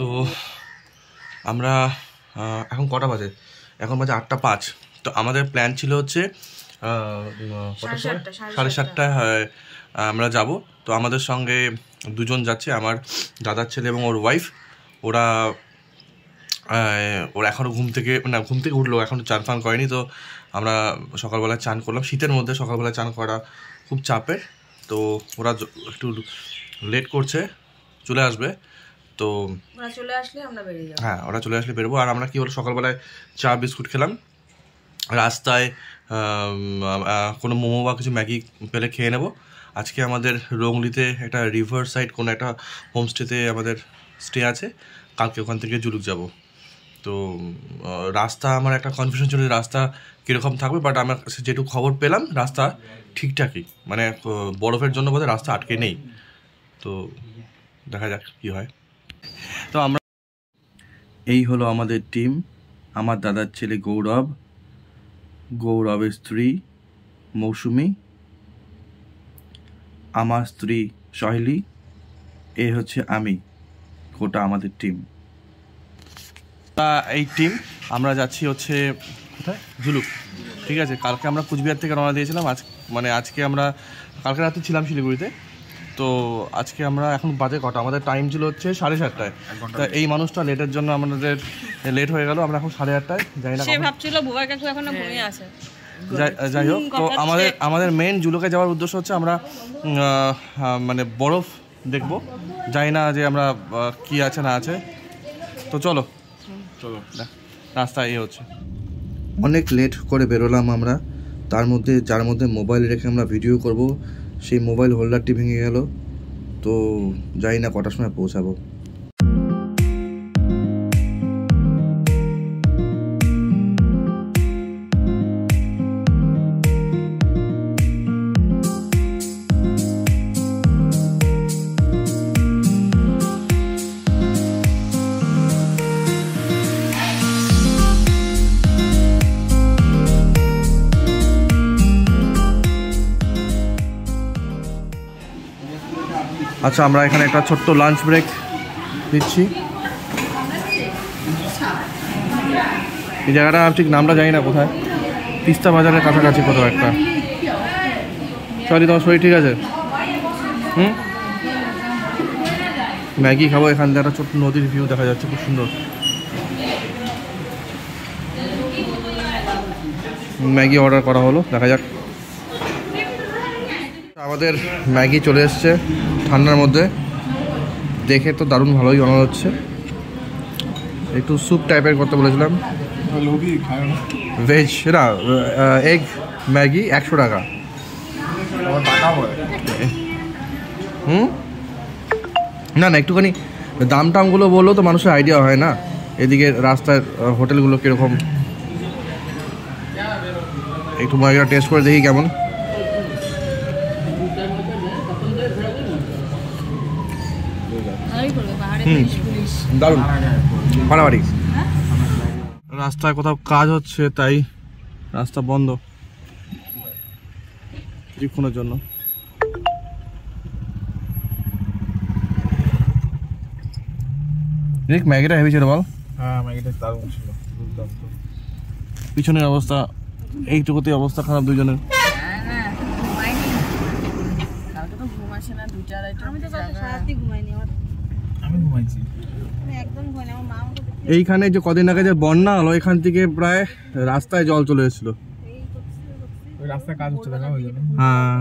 তো আমরা এখন কটা বাজে? এখন বাজে 8:05। তো আমাদের প্ল্যান ছিল হচ্ছে 7:30 আমরা যাব। তো আমাদের সঙ্গে দুজন যাচ্ছে, আমার দাদার ছেলে এবং ওর ওয়াইফ। ওরা এখনও ঘুম থেকে উঠলো, এখনও চান ফান করেনি। তো আমরা সকালবেলায় চান করলাম, শীতের মধ্যে সকালবেলায় চান করা খুব চাপের। তো ওরা একটু লেট করছে, চলে আসবে। তো ওরা চলে আসলে বেরোবো। আর আমরা কি হলো, সকালবেলায় চা বিস্কুট খেলাম, রাস্তায় কোনো মোমো বা কিছু ম্যাগি পেলে খেয়ে নেব। আজকে আমাদের রংলিতে একটা রিভার সাইড কোনো একটা হোমস্টেতে আমাদের স্টে আছে, কালকে ওখান থেকে জুলুক যাব। তো রাস্তা আমার একটা কনফিউশন ছিল, রাস্তা কীরকম থাকবে, বাট আমার যেটুকু খবর পেলাম রাস্তা ঠিকঠাকই, মানে বরফের জন্য বোধহয় রাস্তা আটকে নেই। তো দেখা যাক কী হয়। তো আমরা এই হলো আমাদের টিম। আমার দাদার ছেলে গৌরব, গৌরবের স্ত্রী মৌসুমি, আমার স্ত্রী সহেলি, এ হচ্ছে আমি, গোটা আমাদের টিম। এই টিম আমরা যাচ্ছি হচ্ছে কোথায়, জুলুক। ঠিক আছে, কালকে আমরা কুচবিহার থেকে রওনা দিয়েছিলাম। আজকে আমরা কালকে রাতে ছিলাম শিলিগুড়িতে। তো আজকে আমরা এখন বাজে কটা, আমাদের টাইম ছিল হচ্ছে 7:30। তা এই মানুষটা লেটের জন্য আমাদের লেট হয়ে গেল। আমরা এখন 8:30 যাই না, যাই হোক। তো আমাদের মেন জুলুকে যাওয়ার উদ্দেশ্য হচ্ছে আমরা মানে বরফ দেখবো, জানি না যে আমরা কি আছে না আছে। তো চলো রাস্তা এই হচ্ছে। অনেক লেট করে বেরোলাম আমরা, যার মধ্যে মোবাইল রেখে আমরা ভিডিও করব, সেই মোবাইল হোল্ডারটি ভেঙে গেল। তো জানি না কটার সময় পৌঁছাবো। আচ্ছা, আমরা এখানে একটা ছোট্ট লাঞ্চ ব্রেক দিচ্ছি। এই জায়গাটা ঠিক নামটা জানি না কোথায়, তিস্তা বাজারের কাছাকাছি কোথাও একটা। সরি, তোমার শরীর ঠিক আছে? ম্যাগি খাবো। এখান থেকে একটা ছোট্ট নদীর ভিউ দেখা যাচ্ছে, খুব সুন্দর। ম্যাগি অর্ডার করা হলো, দেখা যাক। আমাদের ম্যাগি চলে এসছে ঠান্ডার মধ্যে, দেখে তো দারুণ ভালোই বানানো হচ্ছে। একটু স্যুপ টাইপের করতে বলেছিলাম। ভেজ না, এগ ম্যাগি 100 টাকা। না একটুখানি দাম টামগুলো বললেও তো মানুষের আইডিয়া হয় না, এদিকে রাস্তার হোটেলগুলো কীরকম। একটু ম্যাগিটা টেস্ট করে দেখি কেমন। দারুণ, ফাটাফাটি। রাস্তায় কোথাও কাজ হচ্ছে, তাই রাস্তা বন্ধ কিছুক্ষণের জন্য। ম্যাগিটা হেভি ছিল বল? হ্যাঁ, ম্যাগিটা দারুণ ছিল। পিছনের অবস্থা এইটুকুতে অবস্থা খারাপ দুজনের। এইখানে যে কদিন আগে যে বন্যা হলো, এখান থেকে প্রায় রাস্তায় জল চলে এসেছিল। রাস্তায় কাজ হচ্ছে, হ্যাঁ।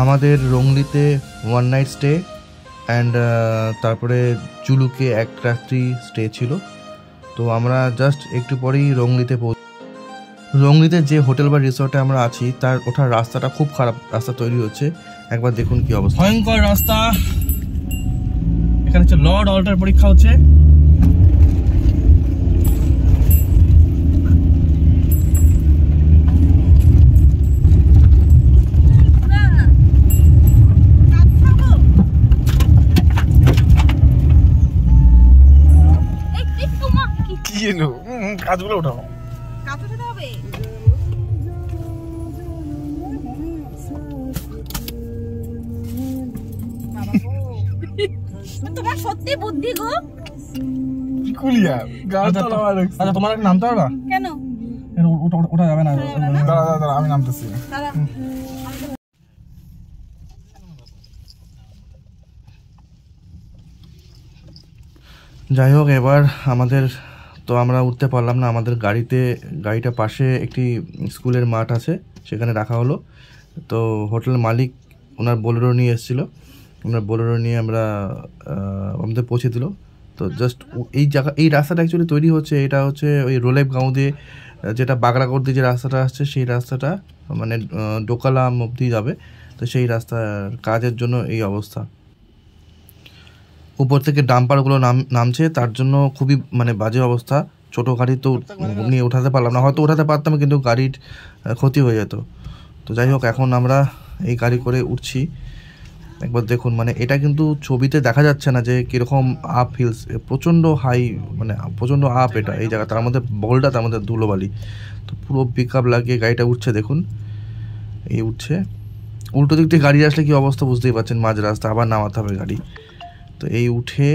আমাদের রংলিতে 1 নাইট স্টে অ্যান্ড তারপরে জুলুকে 1 রাত্রি স্টে ছিল। তো আমরা জাস্ট একটু পরেই রংলিতে রংরিতে যে হোটেল বা রিসর্টে আমরা আছি তার ওঠার রাস্তাটা খুব খারাপ রাস্তা তৈরি হচ্ছে, একবার দেখুন কি অবস্থা। ভয়ঙ্কর রাস্তা, এখানে হচ্ছে লর্ড অল্টার পরীক্ষা হচ্ছে। কি এলো কাজগুলো উঠাও, কাজ উঠাতে হবে। তোমার সত্যি বুদ্ধি গো। কি কুলিয়া গাড়িটা লাগাই রাখছি। আচ্ছা তোমার একটা নামতে পারবা? কেন? ওটা যাবে না। দাঁড়া দাঁড়া দাঁড়া, আমি নামতেছি। দাঁড়া। যাই হোক, এবার আমাদের তো আমরা উঠতে পারলাম না। আমাদের গাড়িটা পাশে একটি স্কুলের মাঠ আছে, সেখানে রাখা হলো। তো হোটেল মালিক ওনার বোলেরো নিয়ে এসেছিলো, ওনার বোলেরো নিয়ে আমাদের পৌঁছে দিল। তো জাস্ট এই রাস্তাটা অ্যাকচুয়ালি তৈরি হচ্ছে, এটা হচ্ছে ওই রোলেপ গাঁও দিয়ে যেটা বাগড়াকোট দিয়ে যে রাস্তাটা আসছে, সেই রাস্তাটা মানে ডোকালাম অবধি যাবে। তো সেই রাস্তার কাজের জন্য এই অবস্থা। উপর থেকে ডাম্পারগুলো নামছে, তার জন্য খুবই মানে বাজে অবস্থা। ছোটো গাড়ি তো নিয়ে ওঠাতে পারলাম না, হয়তো ওঠাতে পারতাম কিন্তু গাড়ির ক্ষতি হয়ে যেত। তো যাই হোক, এখন আমরা এই গাড়ি করে উঠছি। একবার দেখুন, মানে এটা কিন্তু ছবিতে দেখা যাচ্ছে না যে কীরকম আপ হিলস, প্রচণ্ড হাই, মানে প্রচণ্ড আপ এটা এই জায়গা, তার মধ্যে বলটা, তার মধ্যে ধুলোবালি। তো পুরো পিক আপ লাগিয়ে গাড়িটা উঠছে, দেখুন এই উঠছে। উল্টো দিক দিয়ে গাড়ি আসলে কী অবস্থা বুঝতেই পারছেন, মাঝ রাস্তা আবার নামাতে হবে গাড়ি। তো এই উঠে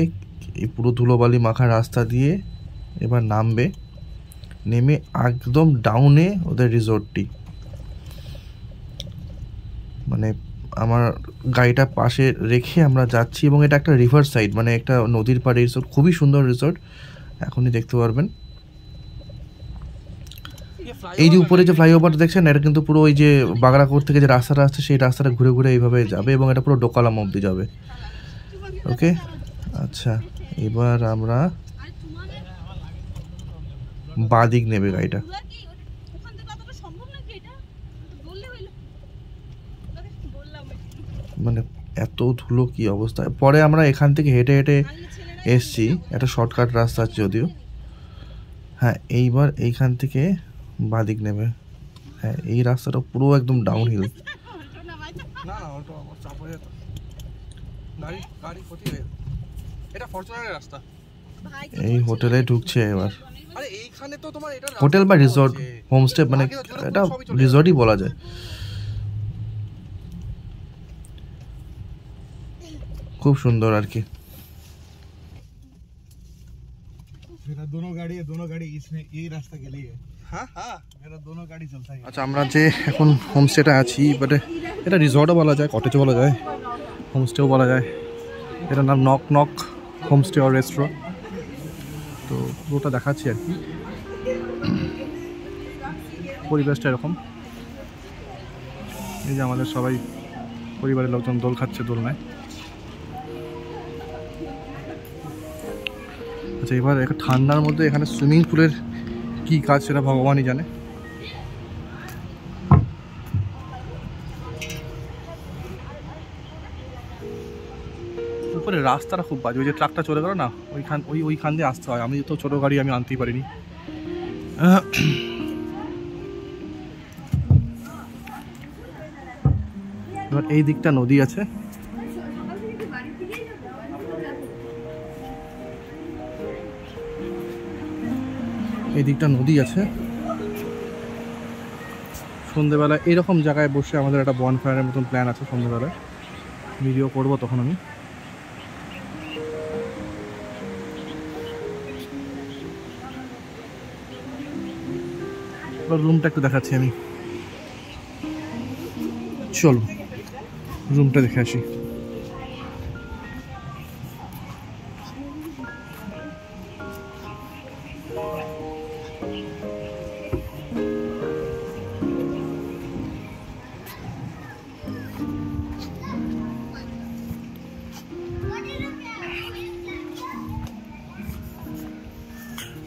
এই পুরো ধুলোবালি মাখা রাস্তা দিয়ে এবার নামবে, নেমে একদম ডাউনে ওদের রিসর্টটি। মানে আমার গাড়িটা পাশে রেখে আমরা যাচ্ছি, এবং এটা একটা রিভার সাইড, মানে একটা নদীর পাড়ে রিসর্ট, খুবই সুন্দর রিসর্ট, এখনই দেখতে পারবেন। এই যে উপরে যে ফ্লাইওভারটা দেখছেন, এটা কিন্তু পুরো ওই যে বাগড়াকোট থেকে যে রাস্তাটা আসছে, সেই রাস্তাটা ঘুরে ঘুরে এইভাবে যাবে, এবং এটা পুরো ডোকালাম অবধি যাবে। ওকে, আচ্ছা, এবার আমরা বাঁ দিক নেবে গাড়িটা। মানে এত ধুলো, কি অবস্থা। পরে আমরা এখান থেকে হেঁটে হেঁটে এসছি, একটা শর্টকাট রাস্তা আছে যদিও। হ্যাঁ, এইবার এইখান থেকে বাঁ দিক নেবে। হ্যাঁ, এই রাস্তাটা পুরো একদম ডাউন হিল। এই হোটেলে ঢুকছে এবার। হোটেল বা রিসর্ট, হোমস্টে, মানে এটা রিসর্টই বলা যায়। খুব সুন্দর আর কি। আচ্ছা, আমরা যে এখন হোমস্টেটা আছি, বাট এটা রিসর্টও বলা যায়, কটেজও বলা যায়, হোমস্টেও বলা যায়। এটার নাম নক নক হোমস্টে আর রেস্টুরেন্ট। তো পুরোটা দেখাচ্ছি আর কি। পরিবেশটা এরকম, এই যে আমাদের সবাই পরিবারের লোকজন দোল খাচ্ছে দোলনায়। আচ্ছা, এবার একটা ঠান্ডার মধ্যে এখানে সুইমিং পুলের কী কাজ সেটা ভগবানই জানে। উপরে রাস্তাটা খুব বাজে, ওই যে ট্রাকটা চলে গেল না, ওইখান দিয়ে আসতে হয়। আমি তো ছোটো গাড়ি আমি আনতেই পারিনি। এবার এই দিকটা নদী আছে, এই দিকটা নদী আছে। সন্ধ্যেবেলা এরকম জায়গায় বসে আমাদের একটা বনফায়ারের মতন প্ল্যান আছে, সন্ধ্যেবেলায় ভিডিও করব তখন আমি। রুমটা একটু দেখাচ্ছি আমি, চলো রুমটা দেখে আসি।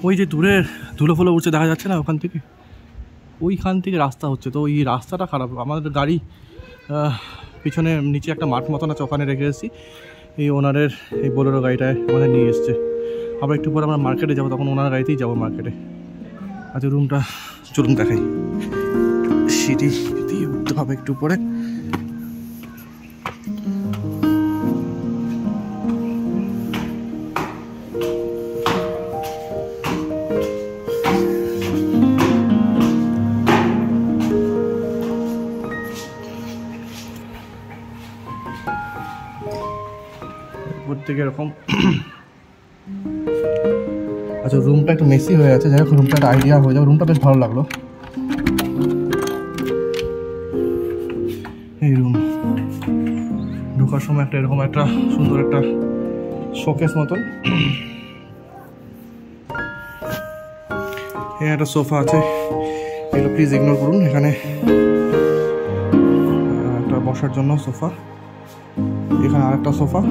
ওই যে দূরে ধুলো ফুলো উঠছে দেখা যাচ্ছে না ওখান থেকে, ওইখান থেকে রাস্তা হচ্ছে, তো ওই রাস্তাটা খারাপ। আমাদের গাড়ি পিছনে নিচে একটা মাঠ মতন আছে, ওখানে রেখে এসেছি। এই ওনারের এই বোলেরো গাড়িটায় আমাদের নিয়ে এসছে। আবার একটু পরে আমরা মার্কেটে যাবো, তখন ওনার গাড়িতেই যাবো মার্কেটে। আচ্ছা রুমটা চলুন দেখাই। সিঁড়ি দিয়ে উঠতে হবে একটু পরে। থেকে এরকম। আচ্ছা রুমটা একটু মেসি হয়ে আছে, যাই হোক রুমটা একটা আইডিয়া হয়ে যাবে। রুমটা বেশ ভালো লাগলো। এই রুম ঢোকার সময় একটা এরকম একটা সুন্দর একটা শোকেস মতন। এখানে একটা সোফা আছে, এগুলো প্লিজ ইগনোর করুন। এখানে একটা বসার জন্য সোফা, এখানে আরেকটা সোফা,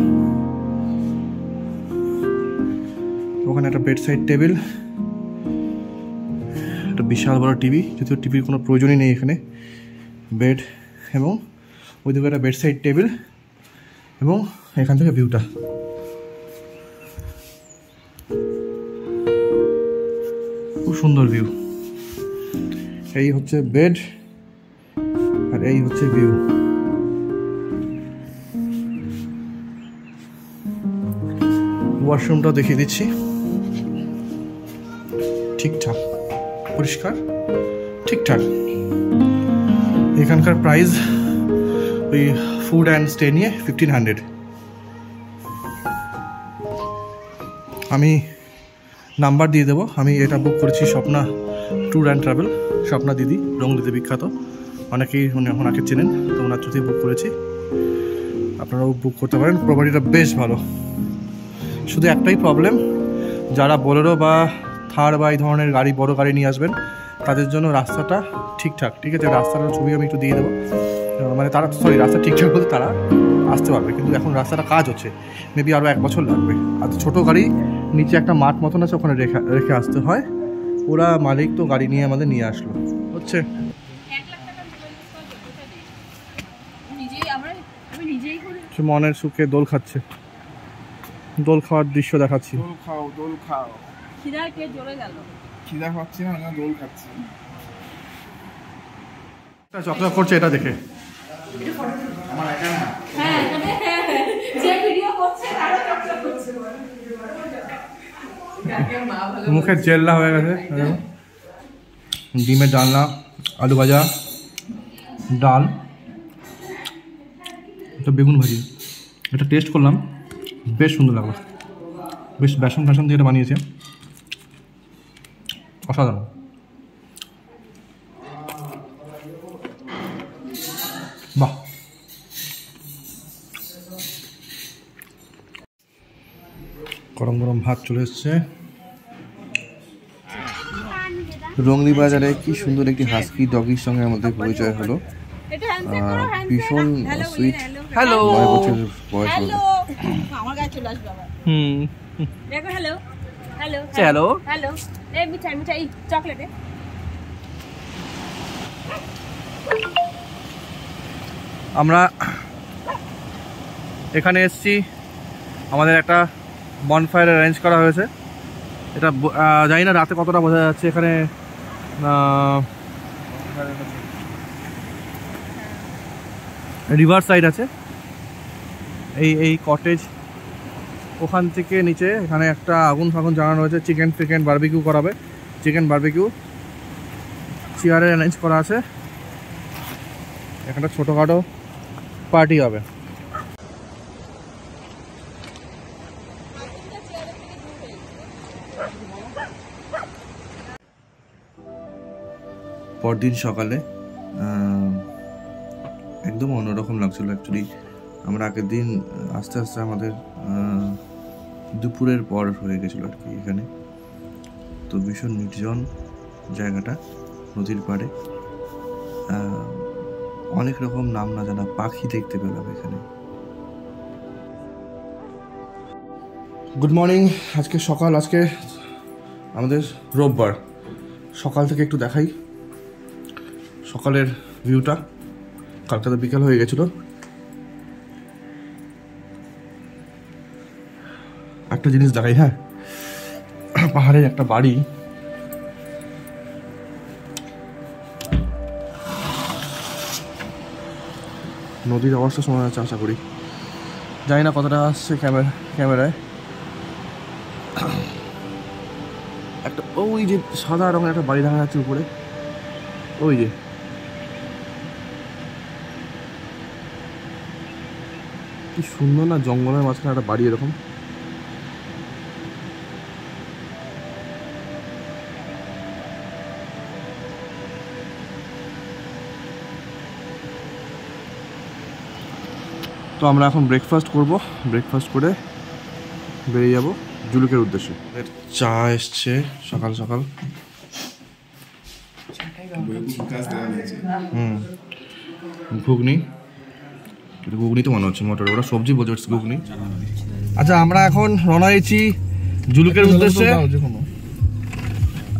ওখানে একটা বেড সাইড টেবিল, একটা বিশাল বড় টিভি, যদিও টিভির কোনো প্রয়োজনই নেই এখানে। বেড এবং ওইদিকে একটা বেড সাইড টেবিল, এবং এখান থেকে ভিউটা খুব সুন্দর ভিউ। এই হচ্ছে বেড আর এই হচ্ছে ভিউ। ওয়াশরুমটাও দেখিয়ে দিচ্ছি, ঠিকঠাক পরিষ্কার ঠিকঠাক। এখানকার প্রাইস ওই ফুড অ্যান্ড স্টে নিয়ে 1500। আমি নাম্বার দিয়ে দেবো। আমি এটা বুক করেছি Swapna tour and travel, Swapna দিদি, রংলিতে বিখ্যাত, অনেকেই ওনাকে চেনেন, তো ওনার থ্রুতেই বুক করেছি। আপনারাও বুক করতে পারেন। প্রপার্টিটা বেশ ভালো, শুধু একটাই প্রবলেম, যারা বোলেরো বা থার বা এই ধরনের গাড়ি, বড় গাড়ি নিয়ে আসবেন, তাদের জন্য রাস্তাটা ঠিকঠাক, ঠিক আছে? রাস্তাটার ছবি আমি একটু দিয়ে দেবো। মানে তারা রাস্তা ঠিকঠাক বলতে তারা আসতে পারবে, কিন্তু এখন রাস্তাটা কাজ হচ্ছে, মেবি আরও 1 বছর লাগবে। আর ছোটো গাড়ি নিচে একটা মাঠ মতন আছে, ওখানে রেখে আসতে হয়। ওরা মালিক তো গাড়ি নিয়ে আমাদের নিয়ে আসলো, হচ্ছে। মনের সুখে দোল খাচ্ছে, দোল খাওয়ার দৃশ্য দেখাচ্ছি। দোল খাও, দোল খাও। খিদা কে জ্বলে গেল। খিদা খাচ্ছি না, না দোল খাচ্ছি। চকচক করছে এটা দেখে। আমার একা না। হ্যাঁ, যে ভিডিও করছে তারা চকচক করছে। মুখের জেল্লা হয়ে গেছে। ডিমের ডালনা, আলু ভাজা, ডাল, এটা বেগুন ভাজি। এটা টেস্ট করলাম, বেশ সুন্দর লাগলো। বেশ বেসন ফ্যাসন দিয়ে এটা বানিয়েছে, অসাধারণ। বাহ, গরম গরম ভাত চলে এসছে। রংলি বাজারে কি সুন্দর একটি হাস্কি ডগির সঙ্গে আমাদের পরিচয় হলো। ভীষণ সুইট, হ্যালো 9 বছর বয়স হলো। হ্যালো, আমার গায়ে চলে আসবে আবার। দেখো হ্যালো হ্যালো হ্যালো হ্যালো। এই মিঠাই মিঠাই চকলেটে। আমরা এখানে এসেছি, আমাদের একটা বনফায়ার অ্যারেঞ্জ করা হয়েছে। এটা জানি না রাতে কতটা বোঝা যাচ্ছে। এখানে রিভার সাইড আছে, এই কটেজ, ওখান থেকে নিচে এখানে একটা আগুন ফাগুন জ্বালানো হয়েছে। চিকেন বারবিকিউ করাবে, চিকেন বারবিকিউ, চেয়ারের অ্যারেঞ্জ করা আছে। একটা ছোটোখাটো পার্টি হবে। পরদিন সকালে একদম অন্যরকম লাগছিল অ্যাকচুয়ালি। আমরা আগের দিন আস্তে আস্তে আমাদের দুপুরের পর হয়ে গেছিলো আর কি এখানে। তো ভীষণ নির্জন জায়গাটা, নদীর পাড়ে। অনেক রকম নাম না জানা পাখি দেখতে পেলাম এখানে। Good morning. আজকে সকাল, আজকে আমাদের রোববার। সকাল থেকে একটু দেখাই সকালের ভিউটা। কালকে তো বিকাল হয়ে গেছিলো। একটা জিনিস দেখাই, হ্যাঁ, পাহাড়ের একটা বাড়ি, নদীর অবস্থা শোনা যাচ্ছে আশা করি, জানি না কতটা আসছে ক্যামেরায়। একটা ওই যে সাদা রঙের একটা বাড়ি দেখা যাচ্ছে উপরে, ওই যে কি সুন্দর না, জঙ্গলের মাঝখানে একটা বাড়ি এরকম। তো আমরা এখন ব্রেকফাস্ট করব, ব্রেকফাস্ট করে বেরিয়ে যাব জুলুকের উদ্দেশ্যে। চা এসছে সকাল সকাল। ঘুগনি, ঘুগনি তো মনে হচ্ছে মটর, ওরা সবজি বলছে ঘুগনি। আচ্ছা, আমরা এখন রওনা হয়েছি জুলুকের উদ্দেশ্যে।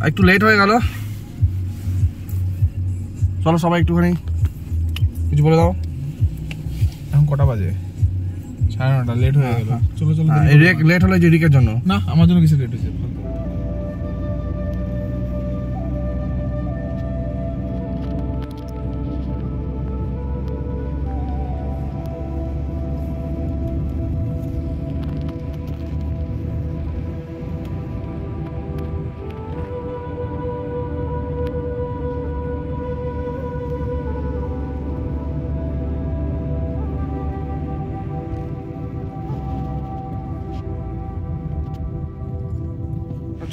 একটু লেট হয়ে গেল, চলো সবাই একটুখানি কিছু বলে দাও। এখন কটা বাজে? 9:30, লেট হয়ে গেল। চলো চলো, লেট হলে যে রিকের জন্য না, আমার জন্য কিছু লেট হয়েছে।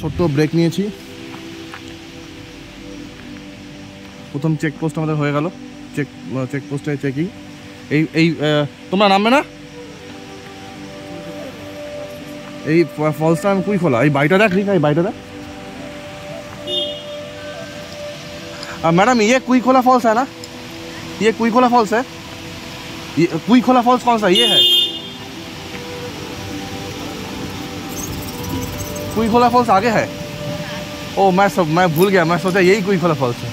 ছোট্ট ব্রেক নিয়েছি। প্রথম চেকপোস্ট আমাদের হয়ে গেল, চেকপোস্টে চেকিং। এই তোমরা নামবে না? এই ফলসটা আমি কুই খোলা, এই বাড়িটা দেখ, এই বাড়িটা দেখ। मैडम ये कुई खोला फॉल्स है ना? ये कुई खोला फॉल्स है? ये कुई खोला फॉल्स कौन सा? ये है कुई खोला फॉल्स आगे है। ओ मैं भूल गया, मैं सोचा यही कुई खोला फॉल्स है।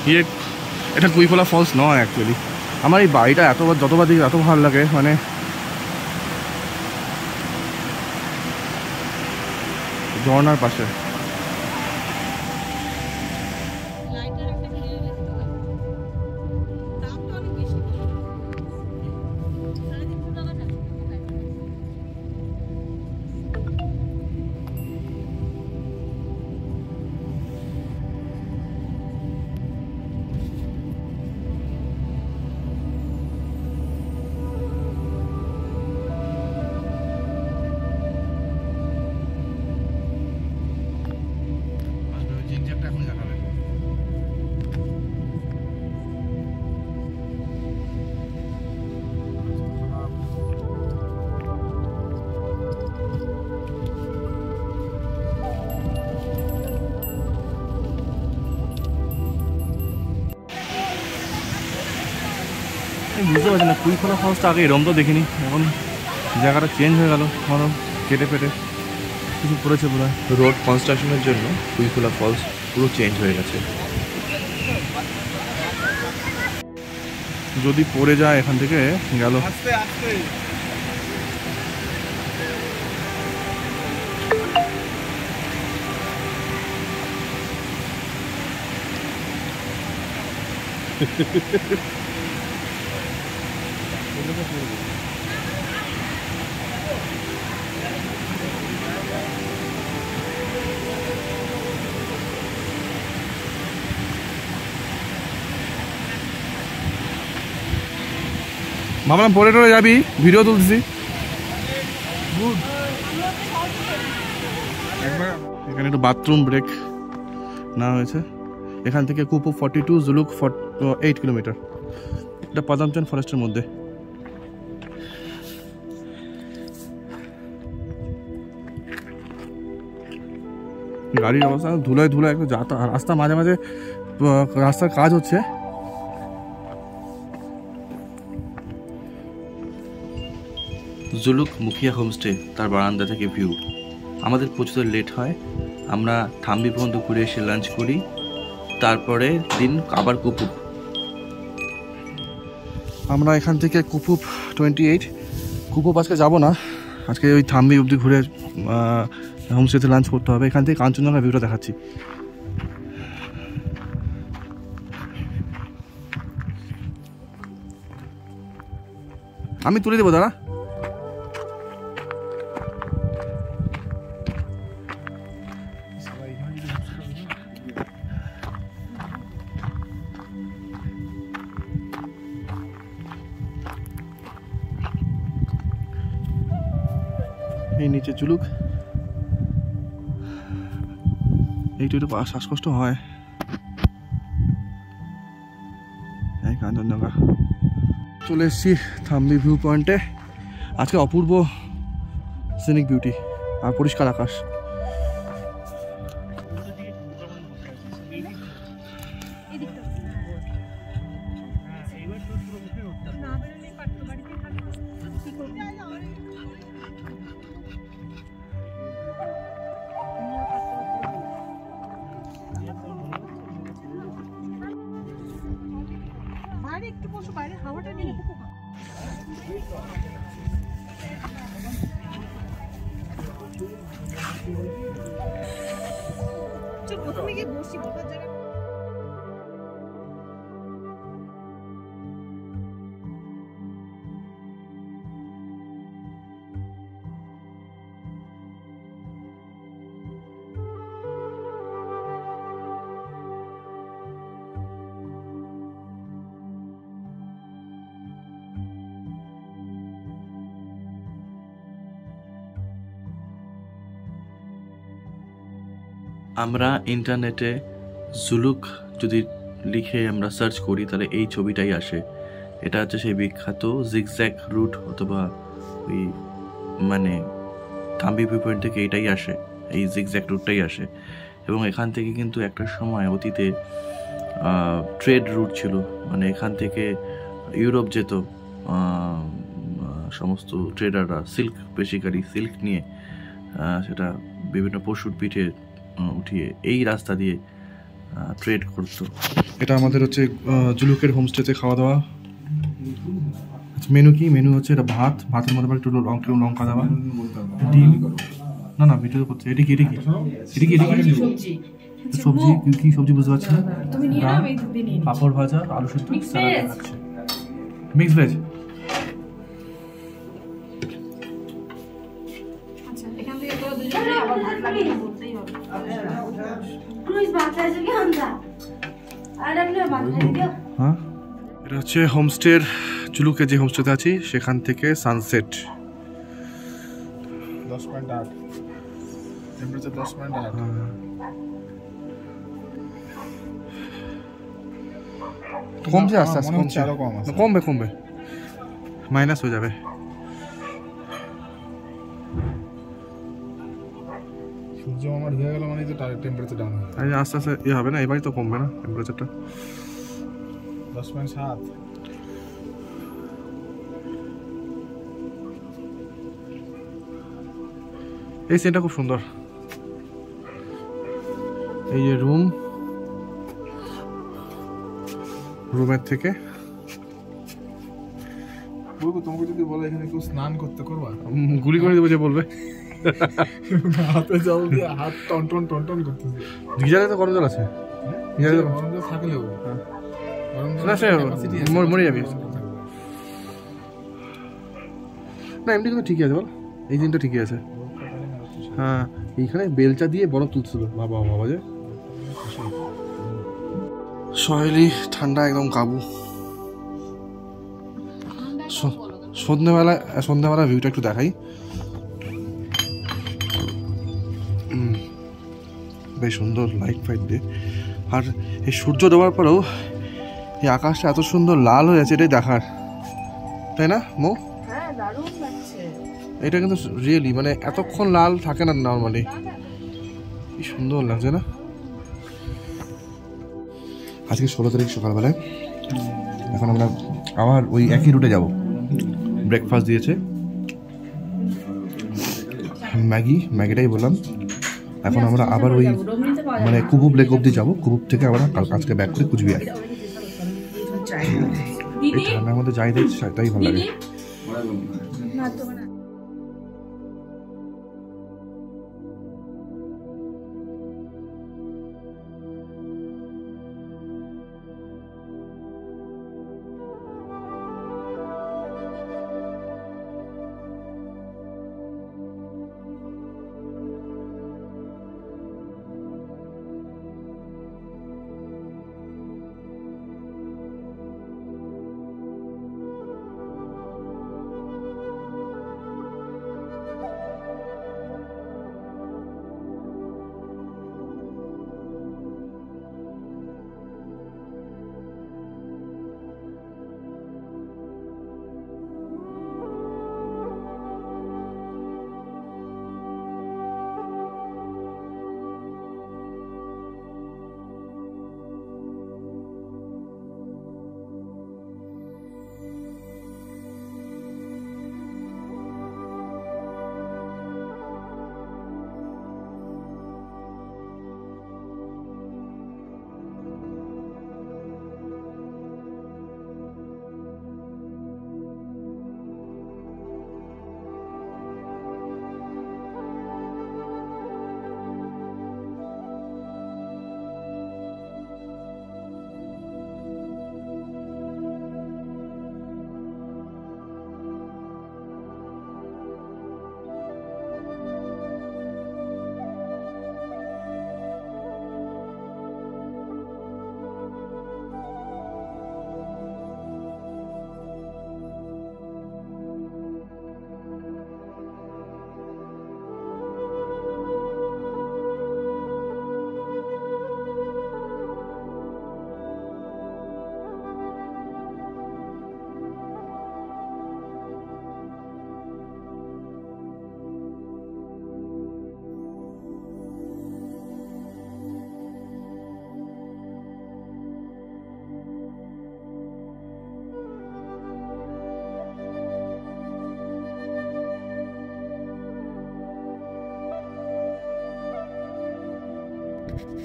ये এটা কুইখোলা ফলস নয় অ্যাকচুয়ালি। আমার এই বাড়িটা যতবার দিকে এত ভালো লাগে, মানে ঝর্নার পাশে। বুঝতে পারছি না, কুইখোলা ফলসটা আগে এরম তো দেখিনি, এখন জায়গাটা চেঞ্জ হয়ে গেল, মরম কেটে পেটে কিছু করেছে পুরো। রোড কনস্ট্রাকশনের জন্য কুইখোলা ফলস পুরো চেঞ্জ হয়ে গেছে। যদি পড়ে যায় এখান থেকে গেল। ভাবলাম পরে টরে যাবি, ভিডিও তুলতেছি। এখানে একটু বাথরুম ব্রেক নেওয়া হয়েছে। এখান থেকে কুপো 42, জুলুক 8 কিলোমিটার। এটা পাদামচান ফরেস্টের মধ্যে। গাড়ির অবস্থা ধুলায় একটু রাস্তা মাঝে মাঝে রাস্তার কাজ হচ্ছে, জুলুক মুখিয়া হোমস্টে, তার বারান্দা থেকে ভিউ। আমাদের পৌঁছতে লেট হয়, আমরা থাম্বি পর্যন্ত ঘুরে এসে লাঞ্চ করি, তারপরে দিন আবার কুপুপ। আমরা এখান থেকে কুপুপ 28, কুপুপ আজকে যাব না, আজকে ওই থাম্বি অবধি ঘুরে হোমস্টেতে লাঞ্চ করতে হবে। এখান থেকে কাঞ্চনজঙ্ঘা ভিউটা দেখাচ্ছি। আমি তুলে দেবো দাদা। এই নিচে চুলুক, একটু একটু শ্বাসকষ্ট হয়। এই কাঞ্চনজঙ্ঘা চলে এসেছি থাম্বি ভিউ পয়েন্টে। আজকে অপূর্ব সিনিক বিউটি আর পরিষ্কার আকাশ। একটু বসো বাইরে, হাওয়াটা নিয়ে প্রথমে গিয়ে বসি, বসার জায়গা। আমরা ইন্টারনেটে জুলুক যদি লিখে আমরা সার্চ করি তাহলে এই ছবিটাই আসে। এটা হচ্ছে সেই বিখ্যাত জিগজ্যাগ রুট, অথবা ওই মানে থাম্বি ভিউ পয়েন্ট থেকে এটাই আসে, এই জিগজ্যাগ রুটটাই আসে। এবং এখান থেকে কিন্তু একটা সময় অতীতে ট্রেড রুট ছিল, মানে এখান থেকে ইউরোপ যেত সমস্ত ট্রেডাররা, সিল্ক বেসিক্যালি সিল্ক নিয়ে সেটা বিভিন্ন পশুর পিঠে উঠিয়ে এই রাস্তা দিয়ে ট্রেড করতো। এটা আমাদের হচ্ছে জুলুকের হোমস্টেতে খাওয়া দাওয়া। মেনু কি? মেনু হচ্ছে এটা ভাত, ভাতের মধ্যে একটু লঙ্কা দেওয়া, ডিম, না ভিডিও করছে। এটা কি সবজি? কি সবজি বুঝতে পারছি না। পাঁপড় ভাজা, আলু সেদ্ধ, স্যালাড দেখাচ্ছে। Mix veg. হ্যাঁ, এটা হচ্ছে হোমস্টের, জুলুকে যে হোমস্টেতে আছি সেখান থেকে সানসেট। 10.8 টেম্পারেচার 10.8। কমছে আস্তে আস্তে, কমছে, আরো কম আছে, কমবে, মাইনাস হয়ে যাবে। সূর্য আমার হয়ে গেল মানে তো টেম্পারেচার ডাউন হয়ে যাবে। আস্তে আস্তে হবে না, এবারই তো কমবে না টেম্পারেচারটা। 10.7। এই সিনটা খুব সুন্দর। এই যে রুমের থেকে বলবো তোমাকে যদি বলে এখানে কেউ স্নান করতে করবা, গুলি করে দেবো যে বলবে। হাতে জল দিয়ে হাত টন করতেছে। গিজারে তো গরম জল আছে, গিজারে তো গরম জল থাকলেও না সে মরে যাবি না। এমনি কিন্তু ঠিকই আছে বল, এই দিনটা ঠিকই আছে। হ্যাঁ, এইখানে বেলচা দিয়ে বরফ তুলছিল, বাবা যে সহেলি ঠান্ডা একদম কাবু। সন্ধ্যাবেলা ভিউটা একটু দেখাই। বেশ সুন্দর লাইট ফাইট দিয়ে, আর এই সূর্য দেওয়ার পরেও এই আকাশটা এত সুন্দর লাল হয়ে আছে, এটাই দেখার, তাই না মো? এটা কিন্তু রিয়েলি মানে এতক্ষণ লাল থাকে না নর্মালি, কি সুন্দর লাগছে না। আজকে 16 তারিখ সকালবেলায়, এখন আমরা আবার ওই একই রুটে যাব। ব্রেকফাস্ট দিয়েছে, ম্যাগিটাই বললাম। এখন আমরা আবার ওই মানে কুপুপ লেক অব্দি যাবো, কুপুপ থেকে আবার আজকে ব্যাক করে কুচবিহার। এই ঠান্ডার মধ্যে যাই দেখছি তাই ভালো লাগে।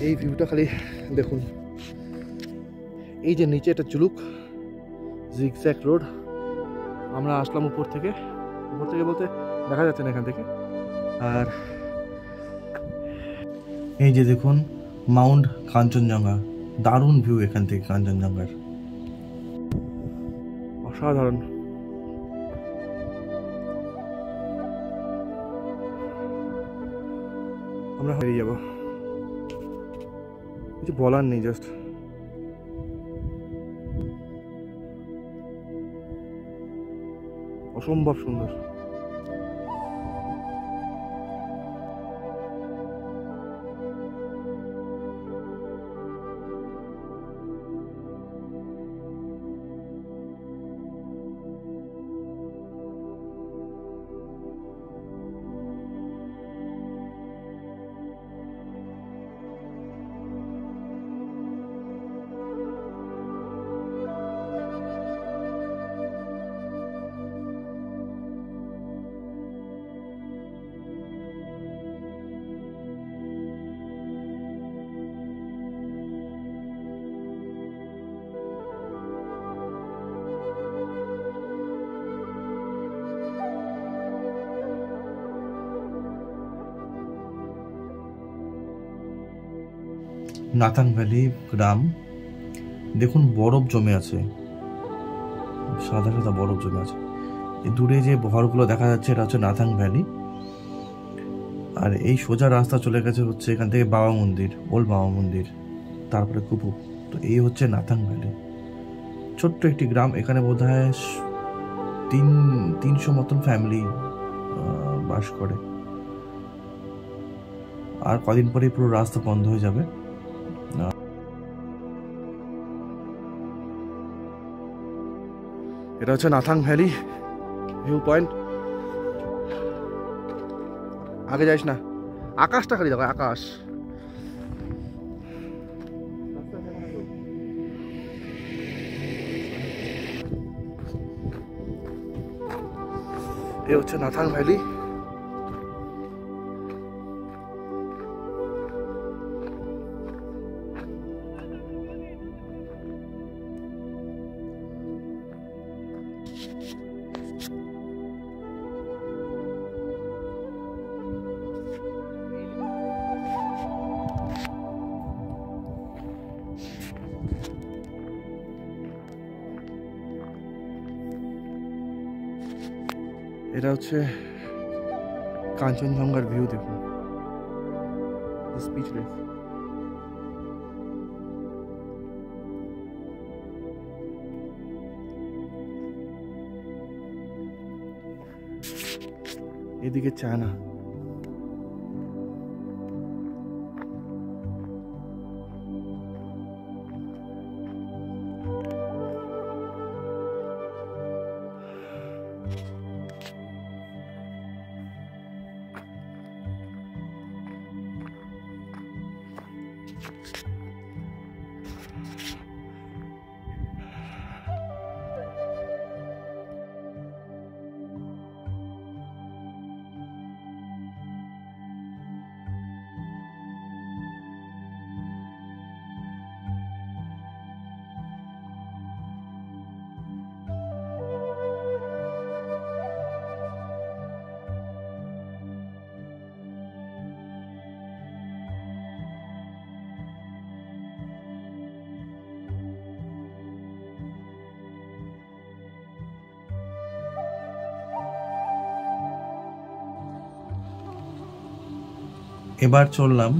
এই ভিউটা খালি দেখুন, এই যে নিচে একটা চুলুক জিগজ্যাগ রোড। আমরা আসলাম উপর থেকে বলতে দেখা যাচ্ছে না এখান থেকে। আর এই যে দেখুন মাউন্ট কাঞ্চনজঙ্ঘা, দারুণ ভিউ এখান থেকে কাঞ্চনজঙ্ঘার, অসাধারণ। আমরা হারিয়ে যাব, কিছু বলার নেই, জাস্ট অসম্ভব সুন্দর। নাথাং ভ্যালি গ্রাম, দেখুন বরফ জমে আছে, সাদা সাদা বরফ জমে আছে। দূরে যে ঘরগুলো দেখা যাচ্ছে এটা হচ্ছে নাথাং ভ্যালি। আর এই সোজা রাস্তা চলে গেছে হচ্ছে এখান থেকে বাবা মন্দির, ওল্ড বাবা মন্দির, তারপরে কুপুপ। তো এই হচ্ছে নাথাং ভ্যালি, ছোট্ট একটি গ্রাম। এখানে বোধ হয় 300 মতন ফ্যামিলি বাস করে। আর কদিন পরেই পুরো রাস্তা বন্ধ হয়ে যাবে। এটা হচ্ছে নাথাং ভ্যালি ভিউ পয়েন্ট। আগে যাইস না, আকাশটা খালি দেখো, আকাশ। এ হচ্ছে নাথাং ভ্যালি। এটা হচ্ছে কাঞ্চনজঙ্ঘার ভিউ, দেখুন স্পিচলেস। এদিকে চায়না। এবার চললাম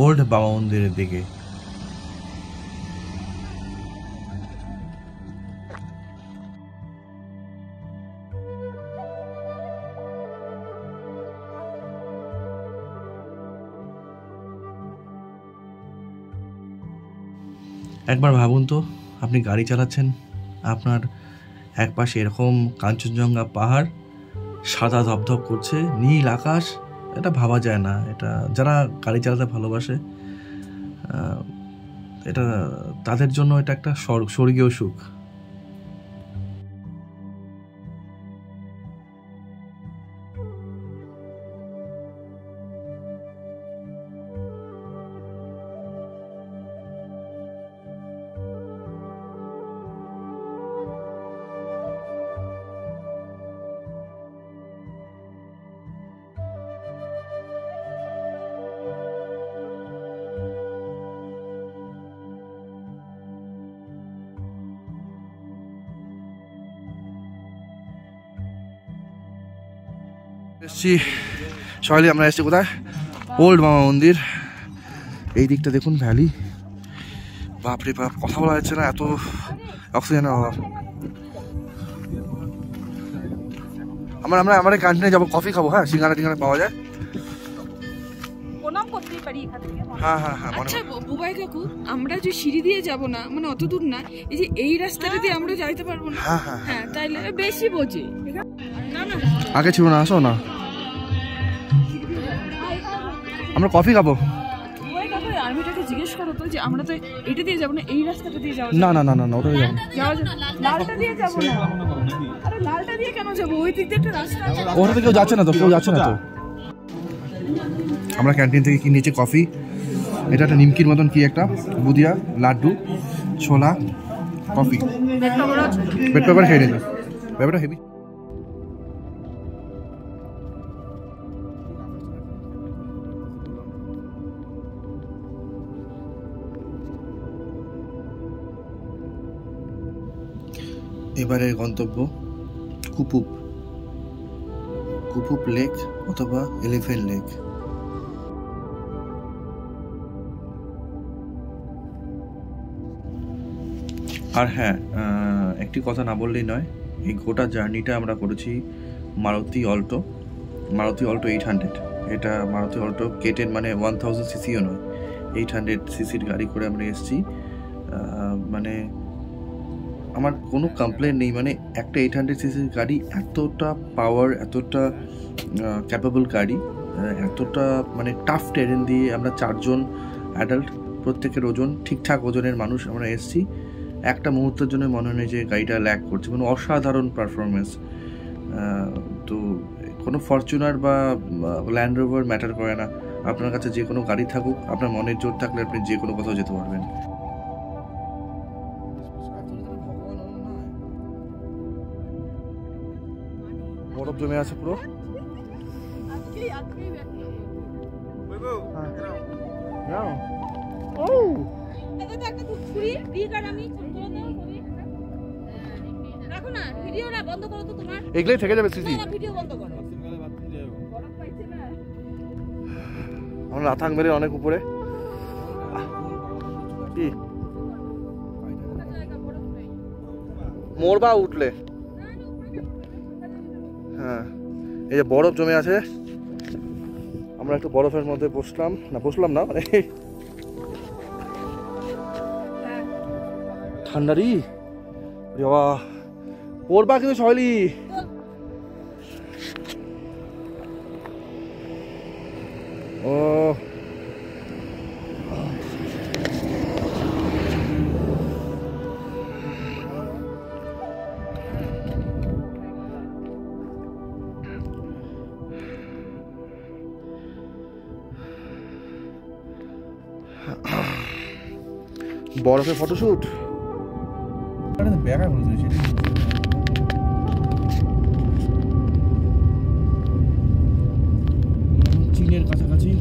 ওল্ড বাবা মন্দিরের দিকে। একবার ভাবুন তো, আপনি গাড়ি চালাচ্ছেন, আপনার এক পাশে এরকম কাঞ্চনজঙ্ঘা পাহাড় সাদা ধপধপ করছে, নীল আকাশ, এটা ভাবা যায় না। এটা যারা গাড়ি চালাতে ভালোবাসে এটা তাদের জন্য এটা একটা স্বর্গীয় সুখ। এসছি সকালে, আমরা এসছি কোথায়? ওল্ড মামা মন্দির। এই দিকটা দেখুন ভ্যালি, বাপরে বাপ, কথা বলা যাচ্ছে না, এত অক্সিজেনের অভাব। আমরা ক্যান্টিনে যাবো, কফি খাবো। হ্যাঁ, সিঙ্গারা টিঙ্গারা পাওয়া যায়। হ্যাঁ হ্যাঁ হ্যাঁ। আচ্ছা বুবাই কাকু, আমরা যে সিঁড়ি দিয়ে যাব না, মানে অত দূর না, এই যে এই রাস্তাটা দিয়ে আমরা যাইতে পারবো না? হ্যাঁ হ্যাঁ হ্যাঁ, তাইলে বেশি বোঝে না। না আগে ছিল না, আসো না, আমরা কফি খাবো। বুবাই কাকু, আর্মিটাকে জিজ্ঞেস করো তো যে আমরা তো এটা দিয়ে যাবো না, এই রাস্তাটা দিয়ে যাবো। না না না না না, ওটা যাবো। লালটা দিয়ে যাবো না। আরে লালটা দিয়ে কেন যাবো? ওই দিক দিয়ে একটা রাস্তা আছে। ওটাতে কেউ যাচ্ছে না তো, কেউ যাচ্ছে না তো। আমরা ক্যান্টিন থেকে কিনে নিয়েছি কফি। এটা একটা নিমকির মতন কি একটা, বুদিয়া, লাড্ডু, ছোলা, কফি, পেট পেপার খেয়ে নিয়েছে। ব্যাপারটা হেভি। এবারের গন্তব্য কুপুপ লেক অথবা এলিফ্যান্ট লেক। আর হ্যাঁ, একটি কথা না বললেই নয়, এই গোটা জার্নিটা আমরা করেছি মারুতি অল্টো 800। এটা মারুতি অল্টো K10, মানে 1000 সিসিও নয়, 800 সিসির গাড়ি করে আমরা এসেছি। মানে আমার কোনো কমপ্লেন নেই, মানে একটা 800 সিসির গাড়ি, এতটা পাওয়ার, এতটা ক্যাপেবল গাড়ি, এতটা মানে টাফ টেরেন দিয়ে আমরা 4 জন অ্যাডাল্ট, প্রত্যেকের ওজন ঠিকঠাক ওজনের মানুষ আমরা এসেছি। একটা মুহূর্তের জন্য মনে হয় যে গাড়িটা ল্যাগ করছে, মানে অসাধারণ পারফরমেন্স। তো কোনো ফরচুনার বা ল্যান্ড রোভার ম্যাটার করে না, আপনার কাছে যে কোনো গাড়ি থাকুক, আপনার মনের জোর থাকলে আপনি যে কোনো কোথাও যেতে পারবেন। বরফ জমে আছে পুরো। একটা ছুরি দিক আর আমি দেখো না ভিডিওটা বন্ধ করো তো তোমার। এগুলোই থেকে যাবে স্মৃতি। না ভিডিও বন্ধ করো। বরফ পাইছে না। আমরা নাথাং ভ্যালির অনেক উপরে। কি মোরবা উঠলে, হ্যাঁ এই যে বরফ জমে আছে, আমরা একটু বরফের মধ্যে বসলাম না মানে ঠান্ডারি বাবা পড়বা কিন্তু সহলি। ও বরফে ফটোশুট ব্যাগা করে দিয়েছি। চীনের কাছাকাছি।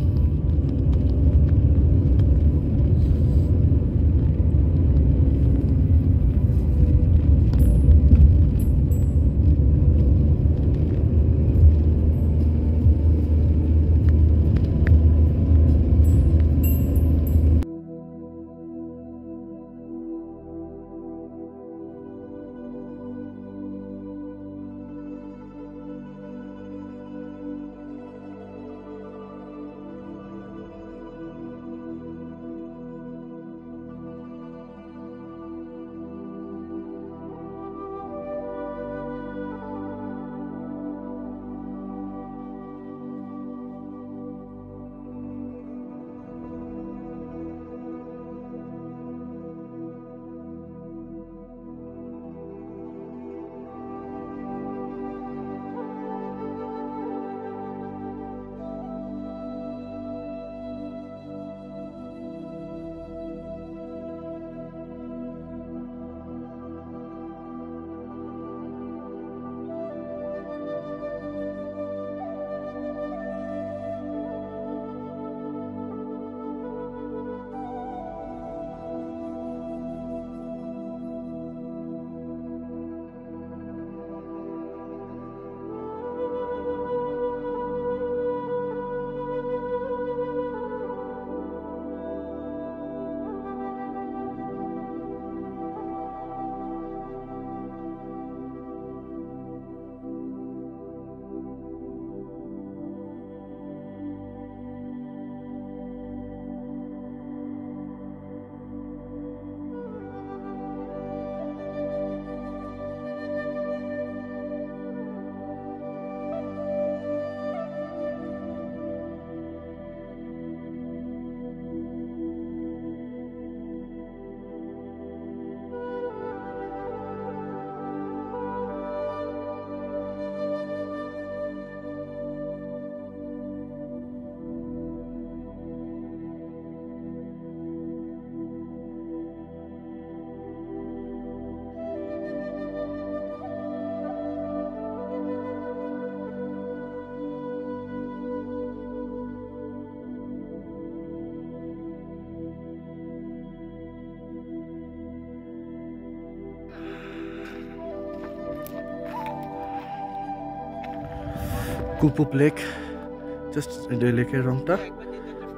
কুপুপ লেক, জাস্ট লেকের রংটা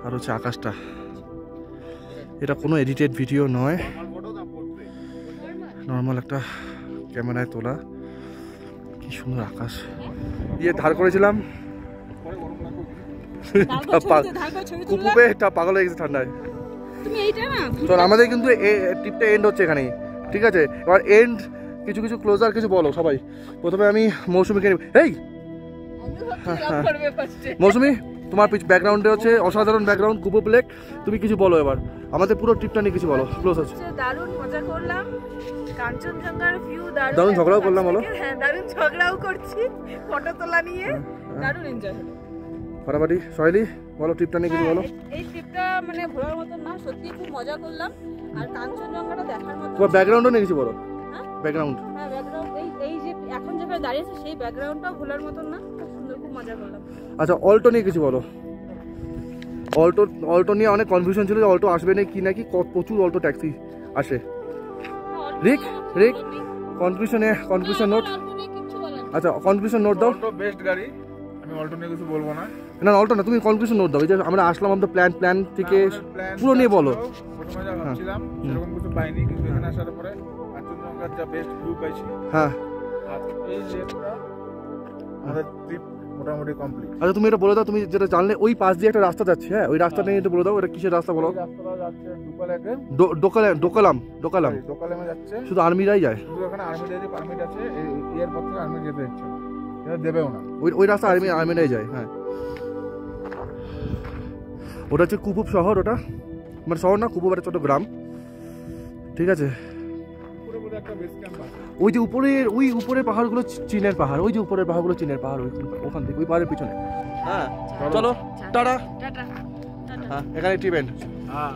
আর হচ্ছে আকাশটা। এটা কোনো এডিটেড ভিডিও নয়, নর্মাল একটা ক্যামেরায় তোলা। কি সুন্দর আকাশ। দিয়ে ধার করেছিলাম কুপুপে, একটা পাগল হয়ে গেছে ঠান্ডায়। তুমি এইটা না তো আমাদের কিন্তু ট্রিপটা এন্ড হচ্ছে এখানেই, ঠিক আছে? এবার এন্ড কিছু কিছু ক্লোজার কিছু বলো সবাই। প্রথমে আমি মৌসুমীকে নিব। এই মৌসুমী, তোমার ব্যাকগ্রাউন্ডে হচ্ছে অসাধারণ ব্যাকগ্রাউন্ড, কুপুপ লেক। তুমি কিছু বলো এবার, আমাদের পুরো ট্রিপটা নিয়ে কিছু বলো। ক্লোজ আছে, দারুণ মজা করলাম, কাঞ্চনজঙ্ঘার ভিউ দারুণ, দারুণ ঝগড়াও করলাম। বলো। হ্যাঁ দারুণ ঝগড়াও করছি ফটো তোলা নিয়ে, দারুণ এনজয় হলো। ফাটাফাটি সহেলি বলো, ট্রিপটা নিয়ে কিছু বলো। এই ট্রিপটা মানে ভোলার মতন না, সত্যি খুব মজা করলাম। আর কাঞ্চনজঙ্ঘাটা দেখার মতো। তোমার ব্যাকগ্রাউন্ডও নিয়ে কিছু বলো। হ্যাঁ ব্যাকগ্রাউন্ড, হ্যাঁ ব্যাকগ্রাউন্ড, এই যে এখন যেভাবে দাঁড়িয়েছে সেই ব্যাকগ্রাউন্ডটাও ভোলার মতন না, খুব সুন্দর, খুব মজা করলাম। আচ্ছা অল্টো নিয়ে কিছু বলো। অল্টো নিয়ে অনেক কনফিউশন ছিল যে অল্টো আসবে না কি নাকি, প্রচুর অল্টো ট্যাক্সি আসে। রিক কনক্লুশন নোট। অল্প নেই, কিচ্ছু বলার নেই। আচ্ছা কনক্লুশন নোট দাও। অল্টো বেস্ট গাড়ি, আমি অল্টো নিয়ে কিছু বলবো না। না অল্টো না, তুমি কনক্লুশন নোট দাও। এই যে আমরা আসলাম, আমাদের প্ল্যান থেকে পুরো নিয়ে বলো। প্রথমে যা ভাবছিলাম সেরকম কিছু পাইনি, কিন্তু এখানে আসার পরে কাঞ্চনজঙ্ঘার যা বেস্ট ভিউ পাইছি। হ্যাঁ আর এই লেকটা আমাদের ট্রিপ মোটামুটি কমপ্লিট। আচ্ছা তুমি এটা বলে দাও, তুমি যেটা জানলে ওই পাশ দিয়ে একটা রাস্তা যাচ্ছে, হ্যাঁ ওই রাস্তা নিয়ে একটু বলে দাও, এটা কিসের রাস্তা বলো। রাস্তাটা যাচ্ছে ডুকালেকে, ডোকালাম যাচ্ছে। শুধু আর্মিরাই যায়, শুধু এখানে আর্মিদের পারমিট আছে, এয়ারপোর্ট থেকে আর্মি যেতে দিচ্ছে না, এটা দেবেও না। ওই রাস্তা আর্মিরাই যায়। হ্যাঁ ওটা হচ্ছে কুপুব শহর, ওটা মানে শহর না, কুপুব একটা ছোট গ্রাম, ঠিক আছে। পুরোপুরি একটা বেস ক্যাম্প আছে। ওই যে উপরের পাহাড়গুলো চীনের পাহাড়, ওই যে উপরের পাহাড়গুলো চীনের পাহাড়, ওখান থেকে ওই পাহাড়ের পিছনে। হ্যাঁ চলো টাটা। টাটা। হ্যাঁ এখানে ট্রিপ এন্ড। হ্যাঁ